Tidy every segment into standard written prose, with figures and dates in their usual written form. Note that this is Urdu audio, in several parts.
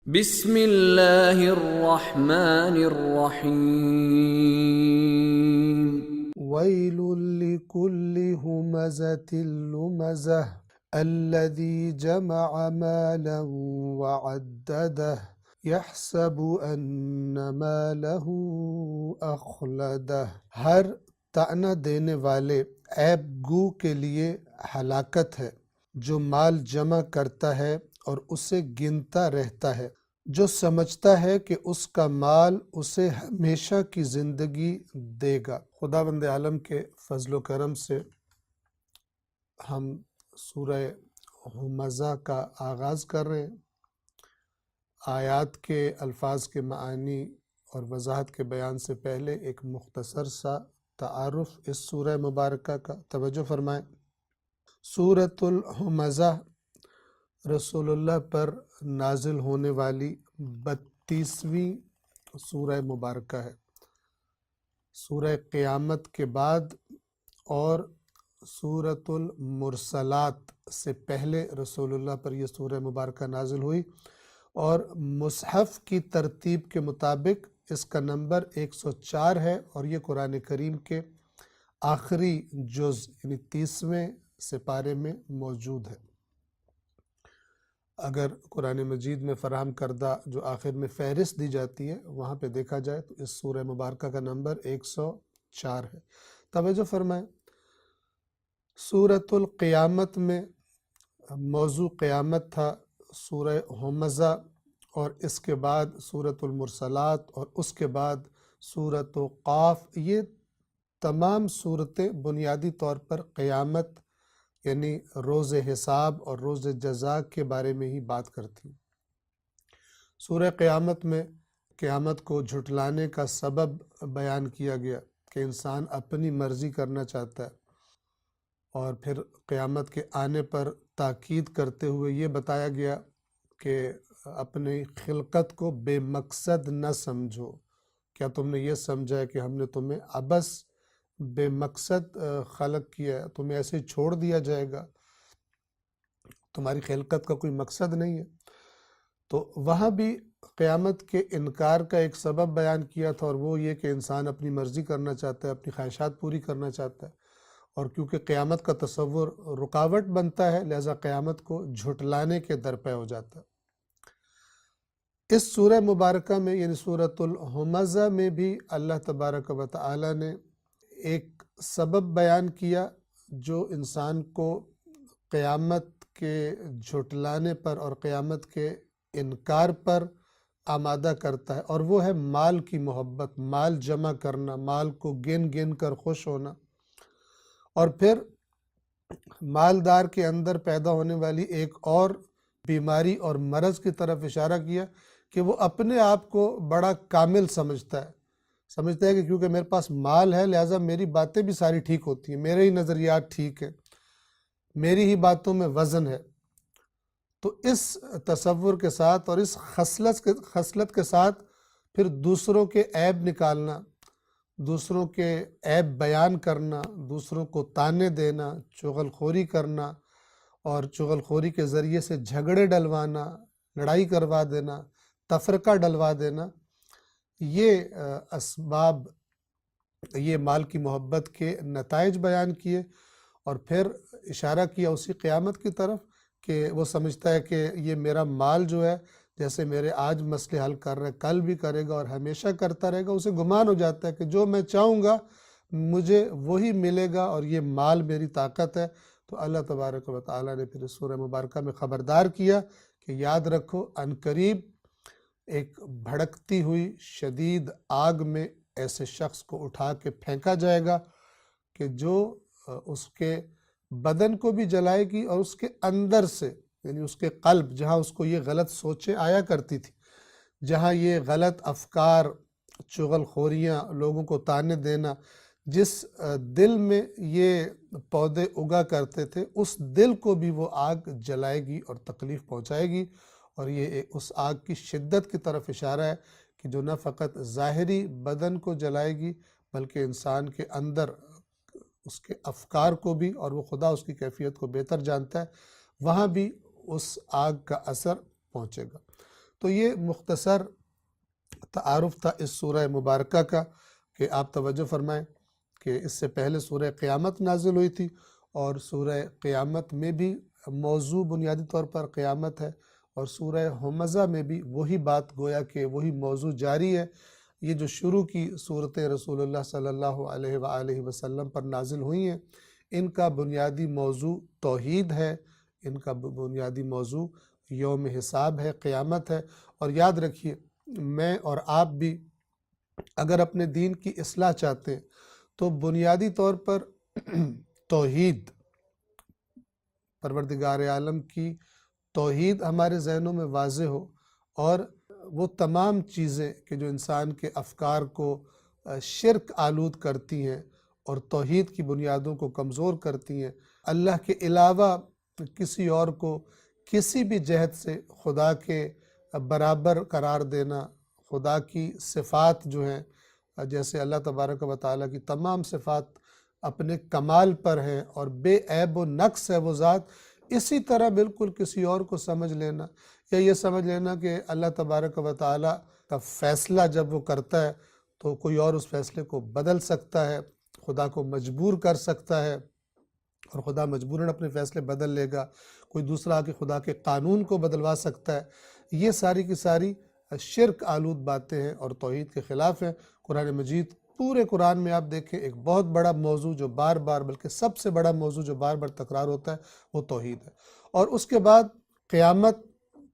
بسم اللہ الرحمن الرحیم۔ ويل لكل همزة لمزة الذي جمع مالا وعدده يحسب أن ماله أخلده۔ ہر طعنہ دینے والے عیب گو کے لیے ہلاکت ہے جو مال جمع کرتا ہے اور اسے گنتا رہتا ہے، جو سمجھتا ہے کہ اس کا مال اسے ہمیشہ کی زندگی دے گا۔ خداوند عالم کے فضل و کرم سے ہم سورہ ہمزہ کا آغاز کر رہے ہیں۔ آیات کے الفاظ کے معانی اور وضاحت کے بیان سے پہلے ایک مختصر سا تعارف اس سورہ مبارکہ کا توجہ فرمائیں۔ سورۃ الہمزہ رسول اللہ پر نازل ہونے والی 32ویں سورہ مبارکہ ہے۔ سورہ قیامت کے بعد اور سورۃ المرسلات سے پہلے رسول اللہ پر یہ سورہ مبارکہ نازل ہوئی، اور مصحف کی ترتیب کے مطابق اس کا نمبر 104 ہے، اور یہ قرآن کریم کے آخری جز یعنی 30ویں سپارے میں موجود ہے۔ اگر قرآن مجید میں فراہم کردہ جو آخر میں فہرست دی جاتی ہے وہاں پہ دیکھا جائے تو اس سورہ مبارکہ کا نمبر 104 ہے۔ توجہ فرمائیں، سورۃ القیامت میں موضوع قیامت تھا، سورہ ہمزہ اور اس کے بعد سورۃ المرسلات اور اس کے بعد سورۃ قاف، یہ تمام صورتیں بنیادی طور پر قیامت یعنی روز حساب اور روز جزا کے بارے میں ہی بات کرتی ہیں۔ سورہ قیامت میں قیامت کو جھٹلانے کا سبب بیان کیا گیا کہ انسان اپنی مرضی کرنا چاہتا ہے، اور پھر قیامت کے آنے پر تاکید کرتے ہوئے یہ بتایا گیا کہ اپنی خلقت کو بے مقصد نہ سمجھو۔ کیا تم نے یہ سمجھا ہے کہ ہم نے تمہیں عبث بے مقصد خلق کیا ہے، تمہیں ایسے چھوڑ دیا جائے گا، تمہاری خلقت کا کوئی مقصد نہیں ہے؟ تو وہاں بھی قیامت کے انکار کا ایک سبب بیان کیا تھا، اور وہ یہ کہ انسان اپنی مرضی کرنا چاہتا ہے، اپنی خواہشات پوری کرنا چاہتا ہے، اور کیونکہ قیامت کا تصور رکاوٹ بنتا ہے لہذا قیامت کو جھٹلانے کے درپے ہو جاتا ہے۔ اس سورہ مبارکہ میں یعنی سورۃ الہمزہ میں بھی اللہ تبارک و تعالی نے ایک سبب بیان کیا جو انسان کو قیامت کے جھٹلانے پر اور قیامت کے انکار پر آمادہ کرتا ہے، اور وہ ہے مال کی محبت، مال جمع کرنا، مال کو گن گن کر خوش ہونا، اور پھر مالدار کے اندر پیدا ہونے والی ایک اور بیماری اور مرض کی طرف اشارہ کیا کہ وہ اپنے آپ کو بڑا کامل سمجھتا ہے کہ کیونکہ میرے پاس مال ہے لہٰذا میری باتیں بھی ساری ٹھیک ہوتی ہیں، میرے ہی نظریات ٹھیک ہیں، میری ہی باتوں میں وزن ہے۔ تو اس تصور کے ساتھ اور اس خصلت کے ساتھ پھر دوسروں کے عیب نکالنا، دوسروں کے عیب بیان کرنا، دوسروں کو طعنے دینا، چغل خوری کرنا، اور چغل خوری کے ذریعے سے جھگڑے ڈلوانا، لڑائی کروا دینا، تفرقہ ڈلوا دینا، یہ اسباب، یہ مال کی محبت کے نتائج بیان کیے، اور پھر اشارہ کیا اسی قیامت کی طرف کہ وہ سمجھتا ہے کہ یہ میرا مال جو ہے جیسے میرے آج مسئلے حل کر رہے کل بھی کرے گا اور ہمیشہ کرتا رہے گا، اسے گمان ہو جاتا ہے کہ جو میں چاہوں گا مجھے وہی ملے گا، اور یہ مال میری طاقت ہے۔ تو اللہ تبارک و تعالیٰ نے پھر اس سورہ مبارکہ میں خبردار کیا کہ یاد رکھو عنقریب ایک بھڑکتی ہوئی شدید آگ میں ایسے شخص کو اٹھا کے پھینکا جائے گا کہ جو اس کے بدن کو بھی جلائے گی، اور اس کے اندر سے یعنی اس کے قلب جہاں اس کو یہ غلط سوچیں آیا کرتی تھی، جہاں یہ غلط افکار، چغل خوریاں، لوگوں کو طعنے دینا، جس دل میں یہ پودے اگا کرتے تھے اس دل کو بھی وہ آگ جلائے گی اور تکلیف پہنچائے گی، اور یہ اس آگ کی شدت کی طرف اشارہ ہے کہ جو نہ فقط ظاہری بدن کو جلائے گی بلکہ انسان کے اندر اس کے افکار کو بھی، اور وہ خدا اس کی کیفیت کو بہتر جانتا ہے، وہاں بھی اس آگ کا اثر پہنچے گا۔ تو یہ مختصر تعارف تھا اس سورہ مبارکہ کا کہ آپ توجہ فرمائیں کہ اس سے پہلے سورہ قیامت نازل ہوئی تھی، اور سورہ قیامت میں بھی موضوع بنیادی طور پر قیامت ہے، اور سورہ ہمزہ میں بھی وہی بات گویا کہ وہی موضوع جاری ہے۔ یہ جو شروع کی صورتیں رسول اللہ صلی اللہ علیہ وآلہ وسلم پر نازل ہوئی ہیں، ان کا بنیادی موضوع توحید ہے، ان کا بنیادی موضوع یوم حساب ہے، قیامت ہے۔ اور یاد رکھیے، میں اور آپ بھی اگر اپنے دین کی اصلاح چاہتے ہیں تو بنیادی طور پر توحید، پروردگار عالم کی توحید ہمارے ذہنوں میں واضح ہو، اور وہ تمام چیزیں کہ جو انسان کے افکار کو شرک آلود کرتی ہیں اور توحید کی بنیادوں کو کمزور کرتی ہیں، اللہ کے علاوہ کسی اور کو کسی بھی جہت سے خدا کے برابر قرار دینا، خدا کی صفات جو ہیں، جیسے اللہ تبارک و تعالیٰ کی تمام صفات اپنے کمال پر ہیں اور بے عیب و نقص ہے وہ ذات، اسی طرح بالکل کسی اور کو سمجھ لینا، یا یہ سمجھ لینا کہ اللہ تبارک و تعالیٰ کا فیصلہ جب وہ کرتا ہے تو کوئی اور اس فیصلے کو بدل سکتا ہے، خدا کو مجبور کر سکتا ہے، اور خدا مجبوراً اپنے فیصلے بدل لے گا، کوئی دوسرا آ کے خدا کے قانون کو بدلوا سکتا ہے۔ یہ ساری کی ساری شرک آلود باتیں ہیں اور توحید کے خلاف ہیں۔ قرآن مجید پورے قرآن میں آپ دیکھیں ایک بہت بڑا موضوع جو بار بار، بلکہ سب سے بڑا موضوع جو بار بار تکرار ہوتا ہے وہ توحید ہے، اور اس کے بعد قیامت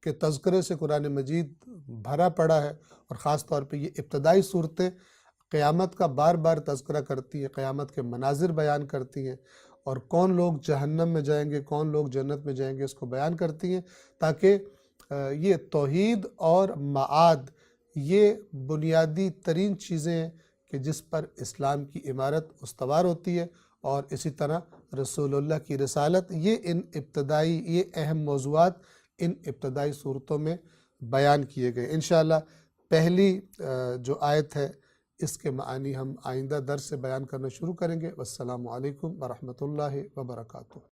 کے تذکرے سے قرآن مجید بھرا پڑا ہے، اور خاص طور پہ یہ ابتدائی صورتیں قیامت کا بار بار تذکرہ کرتی ہیں، قیامت کے مناظر بیان کرتی ہیں، اور کون لوگ جہنم میں جائیں گے، کون لوگ جنت میں جائیں گے، اس کو بیان کرتی ہیں، تاکہ یہ توحید اور معاد یہ بنیادی ترین چیزیں ہیں کہ جس پر اسلام کی عمارت استوار ہوتی ہے، اور اسی طرح رسول اللہ کی رسالت، یہ اہم موضوعات ان ابتدائی صورتوں میں بیان کیے گئے۔ انشاءاللہ پہلی جو آیت ہے اس کے معانی ہم آئندہ درس سے بیان کرنا شروع کریں گے۔ والسلام علیکم ورحمۃ اللہ وبرکاتہ۔